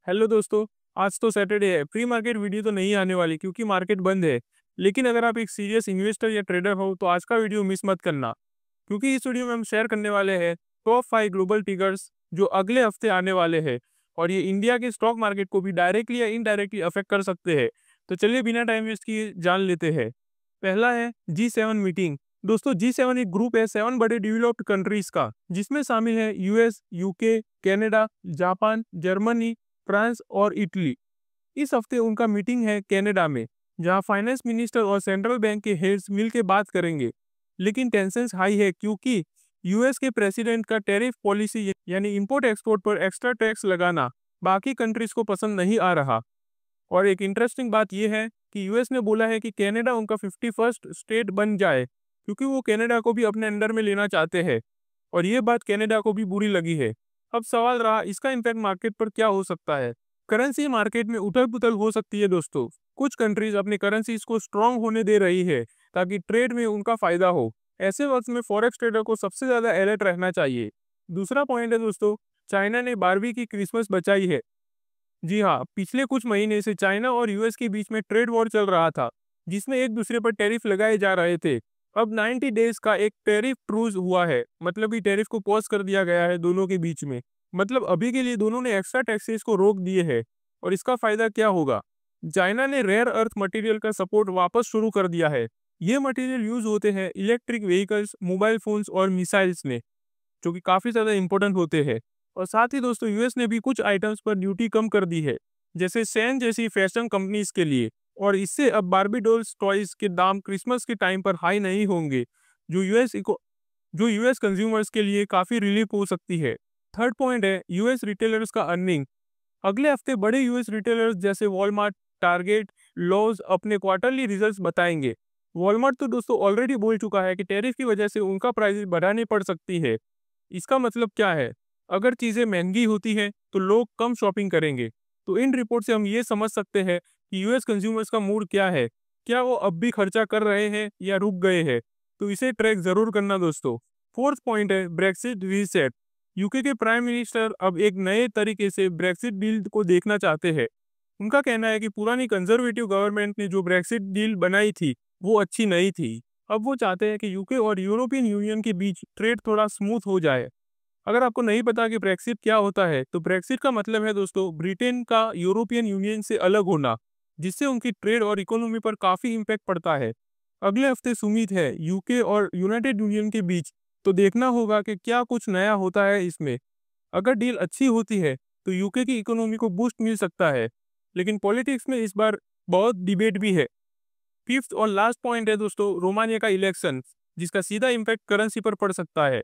Hello दोस्तों। आज तो सैटरडे है, प्री मार्केट वीडियो तो नहीं आने वाली क्योंकि मार्केट बंद है। लेकिन अगर आप एक सीरियस इन्वेस्टर या ट्रेडर हो तो आज का वीडियो मिस मत करना, क्योंकि इस वीडियो में हम शेयर करने वाले हैं टॉप 5 ग्लोबल ट्रिगर्स जो अगले हफ्ते आने वाले हैं और ये इंडिया के स्टॉक मार्केट को भी डायरेक्टली या इनडायरेक्टली अफेक्ट कर सकते हैं। तो चलिए बिना टाइम वेस्ट किए जान लेते हैं। पहला है G7 मीटिंग। दोस्तों G7 एक ग्रुप है 7 बड़े डेवलप्ड कंट्रीज का, जिसमें शामिल है US, UK, Canada, Japan, Germany, France और इटली। इस हफ्ते उनका मीटिंग है कनाडा में, जहां फाइनेंस मिनिस्टर और सेंट्रल बैंक के हेड्स मिलकर बात करेंगे। लेकिन टेंशन्स हाई है क्योंकि यूएस के प्रेसिडेंट का टैरिफ पॉलिसी यानी इंपोर्ट एक्सपोर्ट पर एक्स्ट्रा टैक्स लगाना बाकी कंट्रीज को पसंद नहीं आ रहा। और एक इंटरेस्टिंग बात यह है कि यूएस ने बोला है कि कनाडा उनका 51st स्टेट बन जाए, क्योंकि वो कनाडा को भी अपने अंडर में लेना चाहते हैं। और ये बात कनाडा को भी बुरी लगी है। अब सवाल रहा इसका इम्पैक्ट मार्केट पर क्या हो सकता है। करेंसी मार्केट में उथल पुथल हो सकती है दोस्तों। कुछ कंट्रीज अपनी करेंसीज को स्ट्रांग होने दे रही है ताकि ट्रेड में उनका फायदा हो। ऐसे वक्त में फॉरेक्स ट्रेडर को सबसे ज्यादा अलर्ट रहना चाहिए। दूसरा पॉइंट है दोस्तों, चाइना ने बारहवीं की क्रिसमस बचाई है। जी हाँ, पिछले कुछ महीने से चाइना और यूएस के बीच में ट्रेड वॉर चल रहा था, जिसमें एक दूसरे पर टैरिफ लगाए जा रहे थे। अब 90 डेज का एक टैरिफ ट्रूज हुआ है, मतलब ये टैरिफ को पॉज कर दिया गया है दोनों के बीच में। मतलब अभी के लिए दोनों ने एक्स्ट्रा टैक्सेस को रोक दिए हैं। और इसका फायदा क्या होगा? चाइना ने रेयर अर्थ मटेरियल का सपोर्ट वापस शुरू कर दिया है। ये मटेरियल यूज होते हैं इलेक्ट्रिक व्हीकल्स, मोबाइल फोन्स और मिसाइल्स में, जो कि काफी ज्यादा इंपॉर्टेंट होते हैं। और साथ ही दोस्तों यूएस ने भी कुछ आइटम्स पर ड्यूटी कम कर दी है, जैसे सैन जैसी फैशन कंपनीज के लिए। और इससे अब बारबी डॉल्स टॉयज के दाम क्रिसमस के टाइम पर हाई नहीं होंगे, जो यूएस कंज्यूमर्स के लिए काफी रिलीफ हो सकती है। थर्ड पॉइंट है यूएस रिटेलर्स का अर्निंग। अगले हफ्ते बड़े यूएस रिटेलर्स जैसे वॉलमार्ट, टारगेट, लॉज अपने क्वार्टरली रिजल्ट्स बताएंगे। वॉलमार्ट तो दोस्तों ऑलरेडी बोल चुका है कि टैरिफ की वजह से उनका प्राइस बढ़ानी पड़ सकती है। इसका मतलब क्या है? अगर चीज़ें महंगी होती हैं तो लोग कम शॉपिंग करेंगे। तो इन रिपोर्ट से हम ये समझ सकते हैं कि यूएस कंज्यूमर्स का मूड क्या है। क्या वो अब भी खर्चा कर रहे हैं या रुक गए हैं? तो इसे ट्रैक जरूर करना दोस्तों। फोर्थ पॉइंट है ब्रेक्सिट रीसेट। यूके के प्राइम मिनिस्टर अब एक नए तरीके से ब्रेक्सिट डील को देखना चाहते हैं। उनका कहना है कि पुरानी कंजर्वेटिव गवर्नमेंट ने जो ब्रेक्सिट डील बनाई थी वो अच्छी नहीं थी। अब वो चाहते हैं कि यूके और यूरोपियन यूनियन के बीच ट्रेड थोड़ा स्मूथ हो जाए। अगर आपको नहीं पता कि ब्रेक्सिट क्या होता है, तो ब्रेक्सिट का मतलब है दोस्तों ब्रिटेन का यूरोपियन यूनियन से अलग होना, जिससे उनकी ट्रेड और इकोनॉमी पर काफी इम्पैक्ट पड़ता है। अगले हफ्ते सुमित है यूके और यूनाइटेड यूनियन के बीच, तो देखना होगा कि क्या कुछ नया होता है इसमें। अगर डील अच्छी होती है तो यूके की इकोनॉमी को बूस्ट मिल सकता है, लेकिन पॉलिटिक्स में इस बार बहुत डिबेट भी है। फिफ्थ और लास्ट पॉइंट है दोस्तों रोमानिया का इलेक्शन, जिसका सीधा इम्पैक्ट करेंसी पर पड़ सकता है।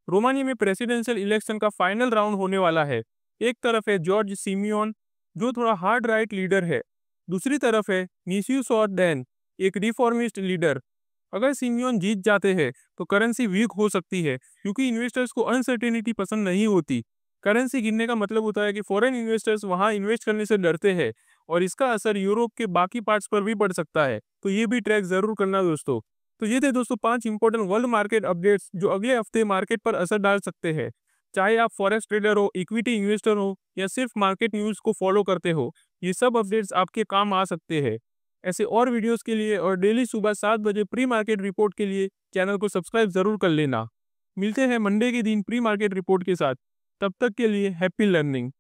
रोमानिया में प्रेसिडेंशियल इलेक्शन का फाइनल राउंड होने वाला है। एक तरफ है जॉर्ज सिमियोन, जो थोड़ा हार्ड राइट लीडर है। दूसरी तरफ है निशियस ऑर्डैन, एक रिफॉर्मिस्ट लीडर। अगर सिमियोन जीत जाते हैं तो करेंसी वीक हो सकती है, क्योंकि इन्वेस्टर्स को अनसर्टेनिटी पसंद नहीं होती। करेंसी गिरने का मतलब होता है कि फॉरेन इन्वेस्टर्स वहां इन्वेस्ट करने से डरते हैं, और इसका असर यूरोप के बाकी पार्ट्स पर भी पड़ सकता है। तो ये भी ट्रैक जरूर करना दोस्तों। तो ये थे दोस्तों 5 इंपॉर्टेंट वर्ल्ड मार्केट अपडेट्स जो अगले हफ्ते मार्केट पर असर डाल सकते हैं। चाहे आप फॉरेक्स ट्रेडर हो, इक्विटी इन्वेस्टर हो या सिर्फ मार्केट न्यूज को फॉलो करते हो, ये सब अपडेट्स आपके काम आ सकते हैं। ऐसे और वीडियोस के लिए और डेली सुबह 7 बजे प्री मार्केट रिपोर्ट के लिए चैनल को सब्सक्राइब जरूर कर लेना। मिलते हैं मंडे के दिन प्री मार्केट रिपोर्ट के साथ। तब तक के लिए हैप्पी लर्निंग।